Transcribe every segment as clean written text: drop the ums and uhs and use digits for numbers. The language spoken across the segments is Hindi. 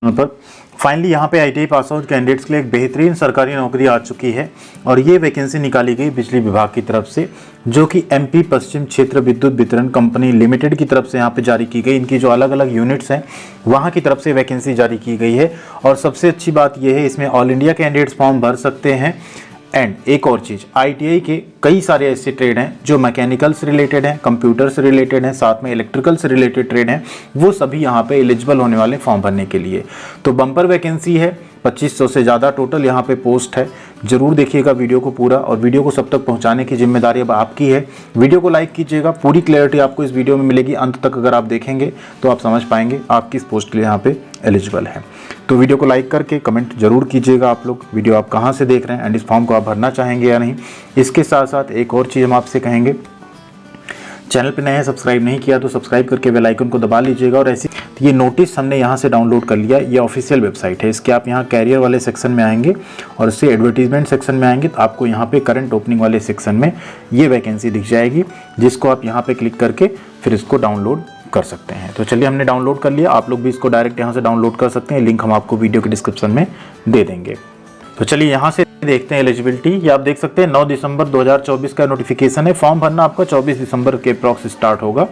पर फाइनली यहाँ पे आईटीआई पास आउट कैंडिडेट्स के लिए एक बेहतरीन सरकारी नौकरी आ चुकी है और ये वैकेंसी निकाली गई बिजली विभाग की तरफ से, जो कि एमपी पश्चिम क्षेत्र विद्युत वितरण कंपनी लिमिटेड की तरफ से यहाँ पे जारी की गई। इनकी जो अलग अलग यूनिट्स हैं वहाँ की तरफ से वैकेंसी जारी की गई है। और सबसे अच्छी बात यह है, इसमें ऑल इंडिया कैंडिडेट्स फॉर्म भर सकते हैं। एंड एक और चीज़, आईटीआई के कई सारे ऐसे ट्रेड हैं जो मैकेनिकल से रिलेटेड हैं, कंप्यूटर से रिलेटेड हैं, साथ में इलेक्ट्रिकल से रिलेटेड ट्रेड हैं, वो सभी यहाँ पे एलिजिबल होने वाले फॉर्म भरने के लिए। तो बम्पर वैकेंसी है, 2500 से ज़्यादा टोटल यहाँ पे पोस्ट है। जरूर देखिएगा वीडियो को पूरा, और वीडियो को सब तक पहुँचाने की जिम्मेदारी अब आपकी है। वीडियो को लाइक कीजिएगा, पूरी क्लैरिटी आपको इस वीडियो में मिलेगी। अंत तक अगर आप देखेंगे तो आप समझ पाएंगे आप किस पोस्ट के लिए यहाँ पे एलिजिबल है। तो वीडियो को लाइक करके कमेंट जरूर कीजिएगा आप लोग, वीडियो आप कहाँ से देख रहे हैं एंड इस फॉर्म को आप भरना चाहेंगे या नहीं। इसके साथ साथ एक और चीज़ हम आपसे कहेंगे, चैनल पे नए हैं, सब्सक्राइब नहीं किया तो सब्सक्राइब करके बेल आइकन को दबा लीजिएगा। और ऐसी ये नोटिस हमने यहाँ से डाउनलोड कर लिया, ये ऑफिशियल वेबसाइट है। इसके आप यहाँ कैरियर वाले सेक्शन में आएंगे और इससे एडवर्टीजमेंट सेक्शन में आएंगे तो आपको यहाँ पे करंट ओपनिंग वाले सेक्शन में ये वैकेंसी दिख जाएगी, जिसको आप यहाँ पे क्लिक करके फिर इसको डाउनलोड कर सकते हैं। तो चलिए, हमने डाउनलोड कर लिया, आप लोग भी इसको डायरेक्ट यहाँ से डाउनलोड कर सकते हैं। लिंक हम आपको वीडियो के डिस्क्रिप्शन में दे देंगे। तो चलिए यहाँ से देखते हैं एलिजिबिलिटी। ये आप देख सकते हैं 9 दिसंबर 2024 का नोटिफिकेशन है। फॉर्म भरना आपका 24 दिसंबर के अप्रॉक्स स्टार्ट होगा।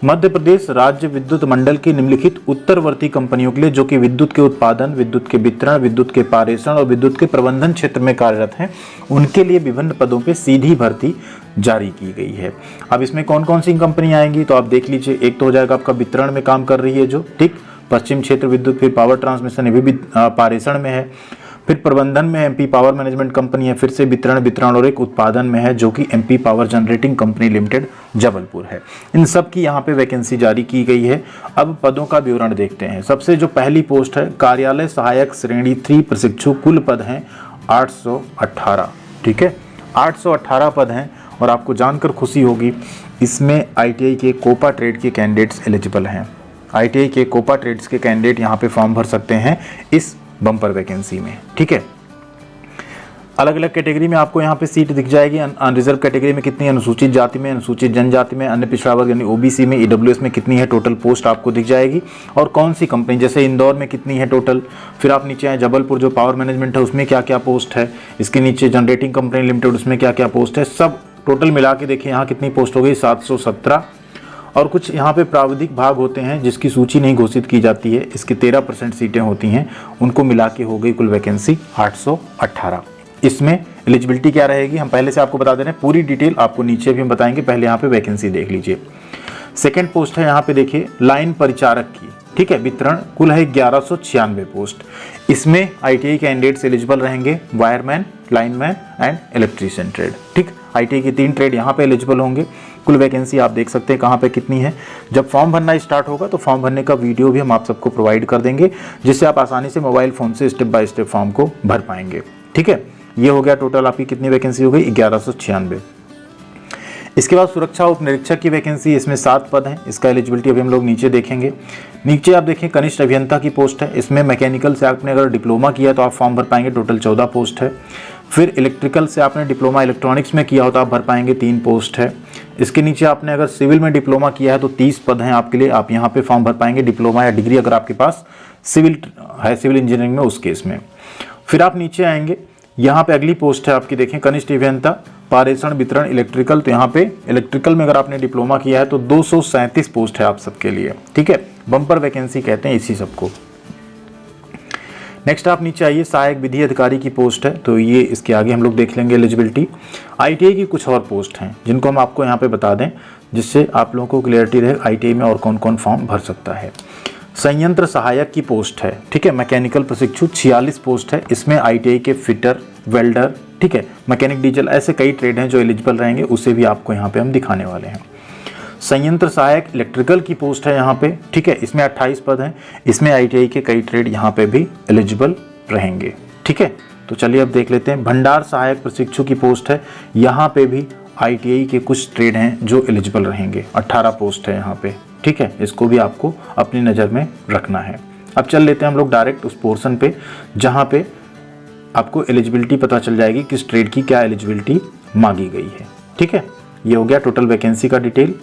मध्य प्रदेश राज्य विद्युत मंडल की निम्नलिखित उत्तरवर्ती कंपनियों के लिए, जो कि विद्युत के उत्पादन, विद्युत के वितरण, विद्युत के पारेषण और विद्युत के प्रबंधन क्षेत्र में कार्यरत हैं, उनके लिए विभिन्न पदों पे सीधी भर्ती जारी की गई है। अब इसमें कौन कौन सी कंपनियां आएंगी तो आप देख लीजिए। एक तो हो जाएगा आपका वितरण में काम कर रही है जो, ठीक, पश्चिम क्षेत्र विद्युत, फिर पावर ट्रांसमिशन, ये भी पारेषण में है। फिर प्रबंधन में एमपी पावर मैनेजमेंट कंपनी है, फिर से वितरण और एक उत्पादन में है जो कि MP power generating company limited Jabalpur है। इन सब की यहाँ पे वैकेंसी जारी की गई है। अब पदों का विवरण देखते हैं। सबसे जो पहली पोस्ट है, कार्यालय सहायक श्रेणी 3 प्रशिक्षु, कुल पद हैं 818, ठीक है, 818 पद हैं। और आपको जानकर खुशी होगी, इसमें आईटीआई के कोपा ट्रेड के कैंडिडेट्स एलिजिबल हैं। आईटीआई के कोपा ट्रेड्स के कैंडिडेट यहाँ पे फॉर्म भर सकते हैं इस बम्पर वैकेंसी में, ठीक है। अलग अलग कैटेगरी में आपको यहाँ पे सीट दिख जाएगी। अनरिजर्व कैटेगरी में कितनी है, अनुसूचित जाति में, अनुसूचित जनजाति में, अन्य पिछड़ा वर्ग यानी ओबीसी में, ईडब्ल्यूएस में कितनी है, टोटल पोस्ट आपको दिख जाएगी। और कौन सी कंपनी, जैसे इंदौर में कितनी है टोटल। फिर आप नीचे आए, जबलपुर जो पावर मैनेजमेंट है उसमें क्या क्या पोस्ट है। इसके नीचे जनरेटिंग कंपनी लिमिटेड, उसमें क्या क्या पोस्ट है। सब टोटल मिला के देखिए यहाँ कितनी पोस्ट हो गई, 717। और कुछ यहाँ पे प्राविधिक भाग होते हैं जिसकी सूची नहीं घोषित की जाती है, इसकी 13% सीटें होती हैं, उनको मिला के हो गई कुल वैकेंसी 818। इसमें एलिजिबिलिटी क्या रहेगी हम पहले से आपको बता दे रहे हैं, पूरी डिटेल आपको नीचे भी हम बताएंगे, पहले यहाँ पे वैकेंसी देख लीजिए। सेकेंड पोस्ट है यहाँ पे देखिए, लाइन परिचारक की, ठीक है, वितरण, कुल है 1196 पोस्ट। इसमें आईटीआई कैंडिडेट्स एलिजिबल रहेंगे, wireman, lineman and electrician trade, ठीक। आईटीआई की 3 ट्रेड यहाँ पे एलिजिबल होंगे। कुल वैकेंसी आप देख सकते हैं कहाँ पे कितनी है। जब फॉर्म भरना स्टार्ट होगा तो फॉर्म भरने का वीडियो भी हम आप सबको प्रोवाइड कर देंगे, जिससे आप आसानी से मोबाइल फ़ोन से स्टेप बाय स्टेप फॉर्म को भर पाएंगे, ठीक है। ये हो गया टोटल आपकी कितनी वैकेंसी हो गई, 1196। इसके बाद सुरक्षा उप निरीक्षक की वैकेंसी, इसमें 7 पद हैं। इसका एलिजिबिलिटी अभी हम लोग नीचे देखेंगे। नीचे आप देखें कनिष्ठ अभियंता की पोस्ट है, इसमें मैकेनिकल से आपने अगर डिप्लोमा किया तो आप फॉर्म भर पाएंगे, टोटल 14 पोस्ट है। फिर इलेक्ट्रिकल से आपने डिप्लोमा इलेक्ट्रॉनिक्स में किया हो तो आप भर पाएंगे, 3 पोस्ट है। इसके नीचे आपने अगर सिविल में डिप्लोमा किया है तो 30 पद हैं आपके लिए, आप यहाँ पे फॉर्म भर पाएंगे, डिप्लोमा या डिग्री अगर आपके पास सिविल है, सिविल इंजीनियरिंग में, उस केस में। फिर आप नीचे आएंगे, यहाँ पे अगली पोस्ट है आपकी, देखें कनिष्ठ अभियंता पारेषण वितरण इलेक्ट्रिकल, तो यहाँ पे इलेक्ट्रिकल में अगर आपने डिप्लोमा किया है तो 237 पोस्ट है आप सबके लिए, ठीक है। बम्पर वैकेंसी कहते हैं इसी सबको। नेक्स्ट आप नीचे आइए, सहायक विधि अधिकारी की पोस्ट है, तो ये इसके आगे हम लोग देख लेंगे एलिजिबिलिटी। आईटीआई की कुछ और पोस्ट हैं जिनको हम आपको यहाँ पे बता दें, जिससे आप लोगों को क्लियरिटी रहे आईटीआई में और कौन कौन फॉर्म भर सकता है। संयंत्र सहायक की पोस्ट है, ठीक है, मैकेनिकल प्रशिक्षु 46 पोस्ट है। इसमें आईटीआई के फिटर, वेल्डर, ठीक है, मैकेनिक डीजल, ऐसे कई ट्रेड हैं जो एलिजिबल रहेंगे, उसे भी आपको यहाँ पे हम दिखाने वाले हैं। संयंत्र सहायक इलेक्ट्रिकल की पोस्ट है यहाँ पे, ठीक है, इसमें 28 पद हैं। इसमें आईटीआई के कई ट्रेड यहाँ पे भी एलिजिबल रहेंगे, ठीक है। तो चलिए अब देख लेते हैं। भंडार सहायक प्रशिक्षु की पोस्ट है, यहाँ पे भी आईटीआई के कुछ ट्रेड हैं जो एलिजिबल रहेंगे, 18 पोस्ट है यहाँ पे, ठीक है। इसको भी आपको अपनी नज़र में रखना है। अब चल लेते हैं हम लोग डायरेक्ट उस पोर्शन पे जहाँ पे आपको एलिजिबिलिटी पता चल जाएगी, किस ट्रेड की क्या एलिजिबिलिटी मांगी गई है, ठीक है। ये हो गया टोटल वैकेंसी का डिटेल।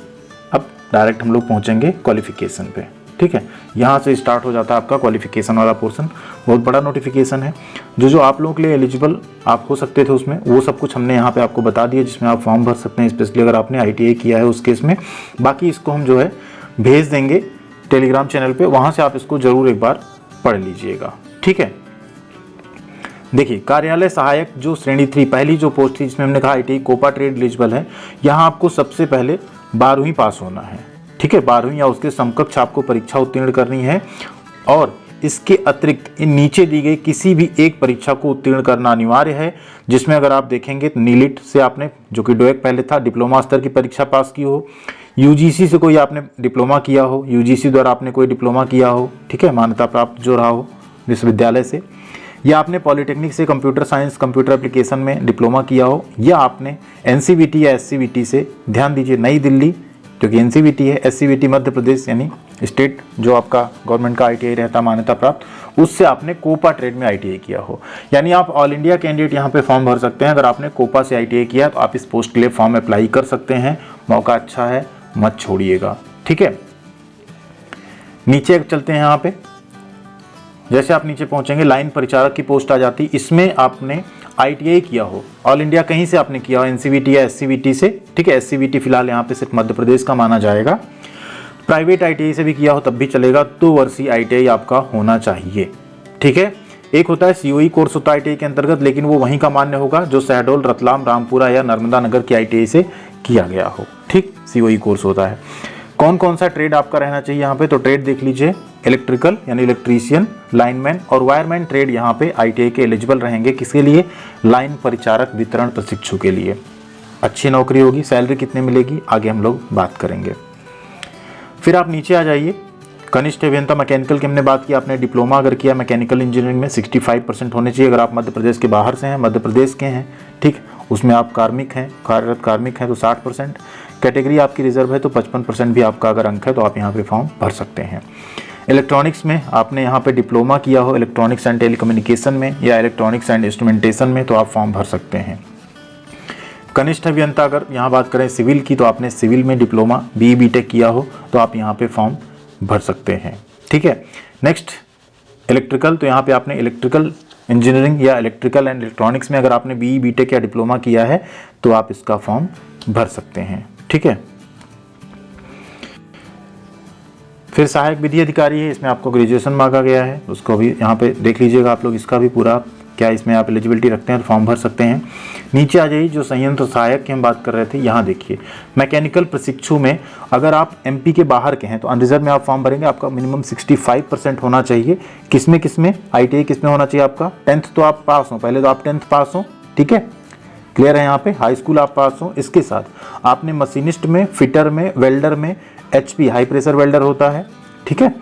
अब डायरेक्ट हम लोग पहुँचेंगे क्वालिफिकेशन पे। ठीक है, यहाँ से स्टार्ट हो जाता है आपका क्वालिफिकेशन वाला पोर्शन। बहुत बड़ा नोटिफिकेशन है। जो आप लोगों के लिए एलिजिबल आप हो सकते थे उसमें, वो सब कुछ हमने यहाँ पे आपको बता दिया, जिसमें आप फॉर्म भर सकते हैं, स्पेशली अगर आपने ITI किया है उस केस में। बाकी इसको हम जो है भेज देंगे टेलीग्राम चैनल पे, वहाँ से आप इसको ज़रूर एक बार पढ़ लीजिएगा, ठीक है। देखिए, कार्यालय सहायक जो श्रेणी 3 पहली जो पोस्ट थी, जिसमें हमने कहा ITI कोपा ट्रेड एलिजिबल है, यहाँ आपको सबसे पहले 12वीं पास होना है, ठीक है। 12वीं या उसके समकक्ष आपको परीक्षा उत्तीर्ण करनी है, और इसके अतिरिक्त इन नीचे दी गई किसी भी एक परीक्षा को उत्तीर्ण करना अनिवार्य है, जिसमें अगर आप देखेंगे तो नीलिट से आपने, जो कि डोएक पहले था, डिप्लोमा स्तर की परीक्षा पास की हो, UGC से कोई आपने डिप्लोमा किया हो, UGC द्वारा आपने कोई डिप्लोमा किया हो, ठीक है, मान्यता प्राप्त जो रहा हो विश्वविद्यालय से, या आपने पॉलिटेक्निक से कंप्यूटर साइंस कंप्यूटर एप्लीकेशन में डिप्लोमा किया हो, या आपने NCVT या SCVT से, ध्यान दीजिए नई दिल्ली, क्योंकि NCVT है, SCVT मध्य प्रदेश यानी स्टेट जो आपका गवर्नमेंट का ITI रहता मान्यता प्राप्त, उससे आपने कोपा ट्रेड में ITI किया हो, यानी आप ऑल इंडिया कैंडिडेट यहाँ पे फॉर्म भर सकते हैं। अगर आपने कोपा से ITI किया तो आप इस पोस्ट के लिए फॉर्म अप्लाई कर सकते हैं, मौका अच्छा है, मत छोड़िएगा, ठीक है। नीचे चलते हैं। यहाँ पे जैसे आप नीचे पहुंचेंगे, लाइन परिचारक की पोस्ट आ जाती, इसमें आपने ITI किया हो, ऑल इंडिया कहीं से आपने किया हो, NCVT या SCVT से, ठीक है। SCVT फिलहाल यहाँ पे सिर्फ मध्य प्रदेश का माना जाएगा। प्राइवेट ITI से भी किया हो तब भी चलेगा, 2 वर्षीय ITI आपका होना चाहिए, ठीक है। एक होता है COE कोर्स होता है ITI के अंतर्गत, लेकिन वो वहीं का मान्य होगा जो शहडोल, रतलाम, रामपुरा या नर्मदा नगर की ITI से किया गया हो, ठीक, COE कोर्स होता है। कौन कौन सा ट्रेड आपका रहना चाहिए यहाँ पे, तो ट्रेड देख लीजिए, इलेक्ट्रिकल यानी इलेक्ट्रीशियन, लाइनमैन और वायरमैन ट्रेड यहाँ पे ITI के एलिजिबल रहेंगे। किसके लिए? लाइन परिचारक वितरण प्रशिक्षु के लिए। अच्छी नौकरी होगी, सैलरी कितने मिलेगी आगे हम लोग बात करेंगे। फिर आप नीचे आ जाइए, कनिष्ठ अभियंता मैकेनिकल की हमने बात की, आपने डिप्लोमा अगर किया मैकेनिकल इंजीनियरिंग में 65% होने चाहिए। अगर आप मध्य प्रदेश के बाहर से हैं, मध्य प्रदेश के हैं, ठीक, उसमें आप कार्मिक हैं, कार्यरत कार्मिक हैं तो 60%, कैटेगरी आपकी रिजर्व है तो 55% भी आपका अगर अंक है तो आप यहाँ पे फॉर्म भर सकते हैं। इलेक्ट्रॉनिक्स में आपने यहाँ पे डिप्लोमा किया हो इलेक्ट्रॉनिक्स एंड टेलीकम्युनिकेशन में या इलेक्ट्रॉनिक्स एंड इंस्ट्रूमेंटेशन में तो आप फॉर्म भर सकते हैं। कनिष्ठ अभियंता अगर यहाँ बात करें सिविल की, तो आपने सिविल में डिप्लोमा BE BTech किया हो तो आप यहाँ पे फॉर्म भर सकते हैं, ठीक है। नेक्स्ट इलेक्ट्रिकल, तो यहाँ पे आपने इलेक्ट्रिकल इंजीनियरिंग या इलेक्ट्रिकल एंड इलेक्ट्रॉनिक्स में अगर आपने BE BTech या डिप्लोमा किया है तो आप इसका फॉर्म भर सकते हैं, ठीक है। फिर सहायक विधि अधिकारी है, इसमें आपको ग्रेजुएशन मांगा गया है, उसको भी यहाँ पे देख लीजिएगा आप लोग, इसका भी पूरा क्या इसमें आप एलिजिबिलिटी रखते हैं तो फॉर्म भर सकते हैं। नीचे आ जाइए, जो संयंत्र सहायक की हम बात कर रहे थे, यहाँ देखिए मैकेनिकल प्रशिक्षु में अगर आप MP के बाहर के हैं तो अनरिजर्व में आप फॉर्म भरेंगे, आपका मिनिमम 65% होना चाहिए। किसमें ITI किसमें होना चाहिए आपका, 10th तो आप पास हो, पहले तो आप 10th पास हो, ठीक है, क्लियर है। यहाँ पे हाई स्कूल आप पास हो, इसके साथ आपने मशीनिस्ट में, फिटर में, वेल्डर में, HP हाई प्रेशर वेल्डर होता है, ठीक है,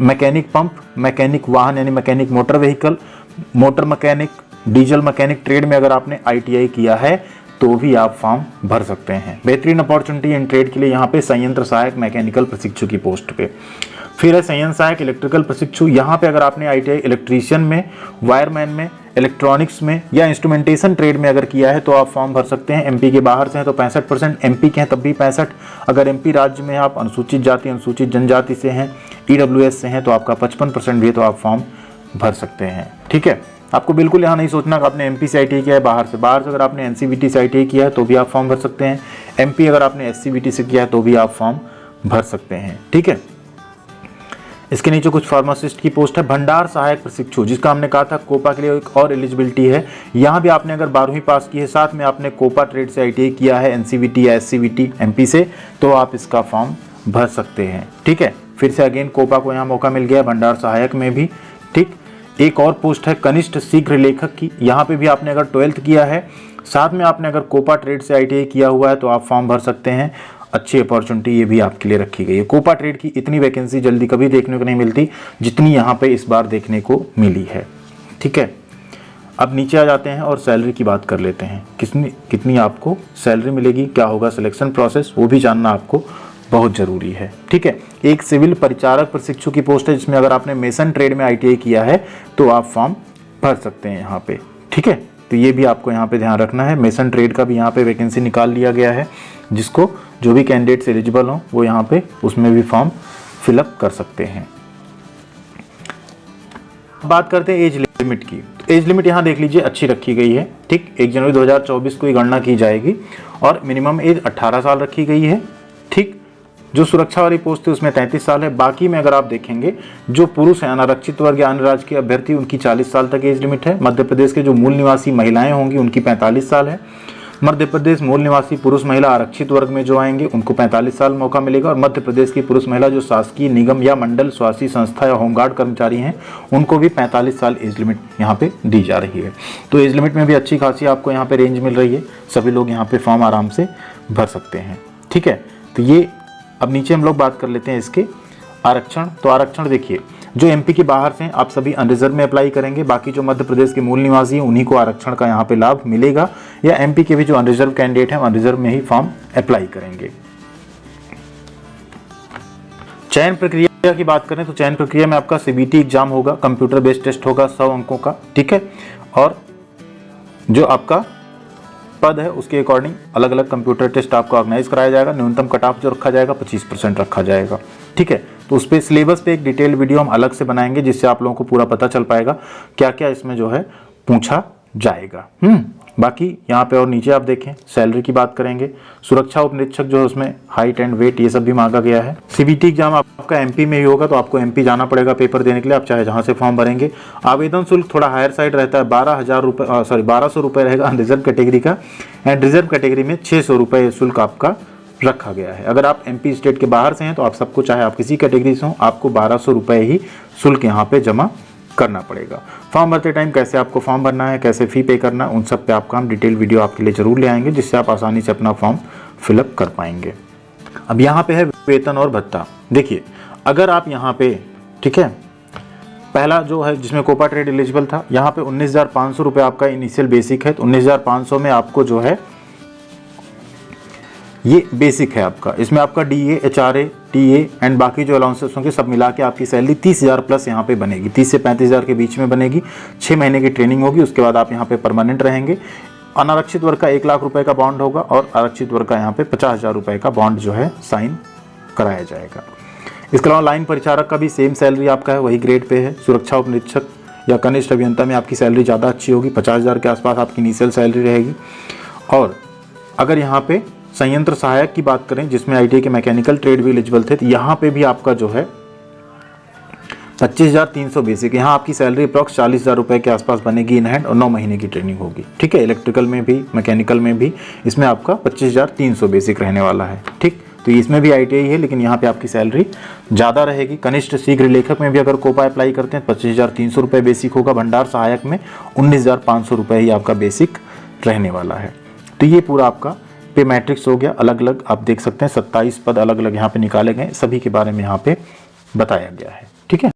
मैकेनिक पंप, मैकेनिक वाहन यानी mechanic motor vehicle, motor mechanic, diesel mechanic trade में अगर आपने ITI किया है तो भी आप फॉर्म भर सकते हैं। बेहतरीन अपॉर्चुनिटी इन ट्रेड के लिए यहाँ पे संयंत्र सहायक मैकेनिकल प्रशिक्षु की पोस्ट पे। फिर है संयंत्र सहायक इलेक्ट्रिकल प्रशिक्षु, यहाँ पे अगर आपने ITI इलेक्ट्रीशियन में, वायरमैन में, इलेक्ट्रॉनिक्स में या इंस्ट्रूमेंटेशन ट्रेड में अगर किया है तो आप फॉर्म भर सकते हैं। MP के बाहर से हैं तो 65%, MP के हैं तब भी 65%, अगर MP राज्य में आप अनुसूचित जाति अनुसूचित जनजाति से हैं, EWS से हैं तो आपका 55% भी है तो आप फॉर्म भर सकते हैं, ठीक है। आपको बिल्कुल यहाँ नहीं सोचना कि आपने MP से ITI किया है, बाहर से अगर आपने NCVT से ITI किया है तो भी आप फॉर्म भर सकते हैं, MP अगर आपने SCVT से किया है तो भी आप फॉर्म भर सकते हैं, ठीक है। इसके नीचे कुछ फार्मासिस्ट की पोस्ट है, भंडार सहायक प्रशिक्षु, जिसका हमने कहा था कोपा के लिए एक और एलिजिबिलिटी है। यहाँ भी आपने अगर 12वीं पास की है, साथ में आपने कोपा ट्रेड से ITI किया है, NCVT या SCVT MP से, तो आप इसका फॉर्म भर सकते हैं, ठीक है। फिर से अगेन कोपा को यहाँ मौका मिल गया, भंडार सहायक में भी, ठीक। एक और पोस्ट है कनिष्ठ शीघ्र लेखक की, यहाँ पे भी आपने अगर 12th किया है, साथ में आपने अगर कोपा ट्रेड से ITI किया हुआ है तो आप फॉर्म भर सकते हैं। अच्छी अपॉर्चुनिटी ये भी आपके लिए रखी गई है। कोपा ट्रेड की इतनी वैकेंसी जल्दी कभी देखने को नहीं मिलती जितनी यहाँ पे इस बार देखने को मिली है, ठीक है। अब नीचे आ जाते हैं और सैलरी की बात कर लेते हैं, कितनी आपको सैलरी मिलेगी, क्या होगा सिलेक्शन प्रोसेस, वो भी जानना आपको बहुत ज़रूरी है, ठीक है। एक सिविल परिचारक प्रशिक्षु की पोस्ट है, जिसमें अगर आपने मेसन ट्रेड में ITI किया है तो आप फॉर्म भर सकते हैं यहाँ पे, ठीक है। तो ये भी आपको यहाँ पे ध्यान रखना है, मेसन ट्रेड का भी यहाँ पे वैकेंसी निकाल लिया गया है, जिसको जो भी कैंडिडेट्स एलिजिबल हों वो यहाँ पे उसमें भी फॉर्म फिलअप कर सकते हैं। बात करते हैं एज लिमिट की। तो एज लिमिट यहाँ देख लीजिए अच्छी रखी गई है, ठीक। 1 जनवरी 2024 को ही गणना की जाएगी और मिनिमम एज 18 साल रखी गई है, ठीक। जो सुरक्षा वाली पोस्ट थी उसमें 33 साल है। बाकी में अगर आप देखेंगे जो पुरुष है अनारक्षित वर्ग या अन्य राज्य के अभ्यर्थी उनकी 40 साल तक एज लिमिट है। मध्य प्रदेश के जो मूल निवासी महिलाएं होंगी उनकी 45 साल है। मध्य प्रदेश मूल निवासी पुरुष महिला आरक्षित वर्ग में जो आएंगे उनको 45 साल मौका मिलेगा। और मध्य प्रदेश की पुरुष महिला जो शासकीय निगम या मंडल स्वास्थ्य संस्था या होमगार्ड कर्मचारी हैं उनको भी 45 साल एज लिमिट यहाँ पे दी जा रही है। तो एज लिमिट में भी अच्छी खासी आपको यहाँ पे रेंज मिल रही है, सभी लोग यहाँ पे फॉर्म आराम से भर सकते हैं, ठीक है। तो ये अब नीचे हम लोग बात कर लेते हैं इसके आरक्षण। तो आरक्षण देखिए, जो एमपी के बाहर से हैं आप सभी अनरिजर्व में अप्लाई करेंगे। बाकी जो मध्य प्रदेश के मूल निवासी हैं उन्हीं को आरक्षण का यहाँ पे लाभ मिलेगा, या एमपी के भी जो अनरिजर्व कैंडिडेट हैं अनरिजर्व में ही फॉर्म अप्लाई करेंगे। चयन प्रक्रिया की बात करें तो चयन प्रक्रिया में आपका सीबीटी एग्जाम होगा, कंप्यूटर बेस्ड टेस्ट होगा 100 अंकों का, ठीक है। और जो आपका पद है उसके अकॉर्डिंग अलग अलग कंप्यूटर टेस्ट आपको ऑर्गेनाइज कराया जाएगा। न्यूनतम कट ऑफ जो रखा जाएगा 25% रखा जाएगा, ठीक है। तो उस पर सिलेबस पे एक डिटेल वीडियो हम अलग से बनाएंगे जिससे आप लोगों को पूरा पता चल पाएगा क्या क्या इसमें जो है पूछा जाएगा। बाकी यहाँ पे और नीचे आप देखें सैलरी की बात करेंगे। सुरक्षा उप निरीक्षक जो है उसमें हाइट एंड वेट ये सब भी मांगा गया है। सीबीटी एग्जाम आपका एमपी में ही होगा तो आपको एमपी जाना पड़ेगा पेपर देने के लिए, आप चाहे जहाँ से फॉर्म भरेंगे। आवेदन शुल्क थोड़ा हायर साइड रहता है, 1200 रुपये रहेगा रिजर्व कैटेगरी का, एंड रिजर्व कैटेगरी में 600 रुपये शुल्क आपका रखा गया है। अगर आप एमपी स्टेट के बाहर से हैं तो आप सबको, चाहे आप किसी कैटेगरी से हो, आपको 1200 रुपये ही शुल्क यहाँ पे जमा करना पड़ेगा। फॉर्म भरते टाइम कैसे आपको फॉर्म भरना है, कैसे फी पे करना है, उन सब पे आपका हम डिटेल वीडियो आपके लिए जरूर ले आएंगे जिससे आप आसानी से अपना फॉर्म फिलअप कर पाएंगे। अब यहाँ पे है वेतन और भत्ता। देखिए अगर आप यहाँ पे, ठीक है, पहला जो है जिसमें कोपा ट्रेड एलिजिबल था, यहाँ पे 19,500 रुपये आपका इनिशियल बेसिक है। तो 19,500 में आपको जो है ये बेसिक है आपका, इसमें आपका डीए, एचआरए, टीए एंड बाकी जो अलाउंसेस होंगे सब मिला के आपकी सैलरी 30,000 प्लस यहाँ पे बनेगी। 30 से 35,000 के बीच में बनेगी। 6 महीने की ट्रेनिंग होगी, उसके बाद आप यहाँ पे परमानेंट रहेंगे। अनारक्षित वर्ग का 1 लाख रुपए का बॉन्ड होगा और आरक्षित वर्ग का यहाँ पे 50,000 रुपए का बॉन्ड जो है साइन कराया जाएगा। इसके अलावा लाइन परिचारक का भी सेम सैलरी आपका है, वही ग्रेड पे है। सुरक्षा उप निरीक्षक या कनिष्ठ अभियंता में आपकी सैलरी ज़्यादा अच्छी होगी, 50,000 के आसपास आपकी इनिशियल सैलरी रहेगी। और अगर यहाँ पे संयंत्र सहायक की बात करें जिसमें आईटीआई के मैकेनिकल ट्रेड भी एलिजिबल थे, तो यहाँ पे भी आपका जो है 25,300 बेसिक, यहाँ आपकी सैलरी अप्रॉक्स 40,000 रुपये के आसपास बनेगी इन हैंड, और 9 महीने की ट्रेनिंग होगी, ठीक है। इलेक्ट्रिकल में भी मैकेनिकल में भी इसमें आपका 25,300 बेसिक रहने वाला है, ठीक। तो इसमें भी आईटीआई है लेकिन यहाँ पे आपकी सैलरी ज़्यादा रहेगी। कनिष्ठ शीघ्र लेखक में भी अगर कोपा अप्लाई करते हैं 25,300 रुपये बेसिक होगा। भंडार सहायक में 19,500 रुपये ही आपका बेसिक रहने वाला है। तो ये पूरा आपका पे मैट्रिक्स हो गया। अलग अलग आप देख सकते हैं 27 पद अलग अलग यहाँ पे निकाले गए, सभी के बारे में यहाँ पे बताया गया है, ठीक है।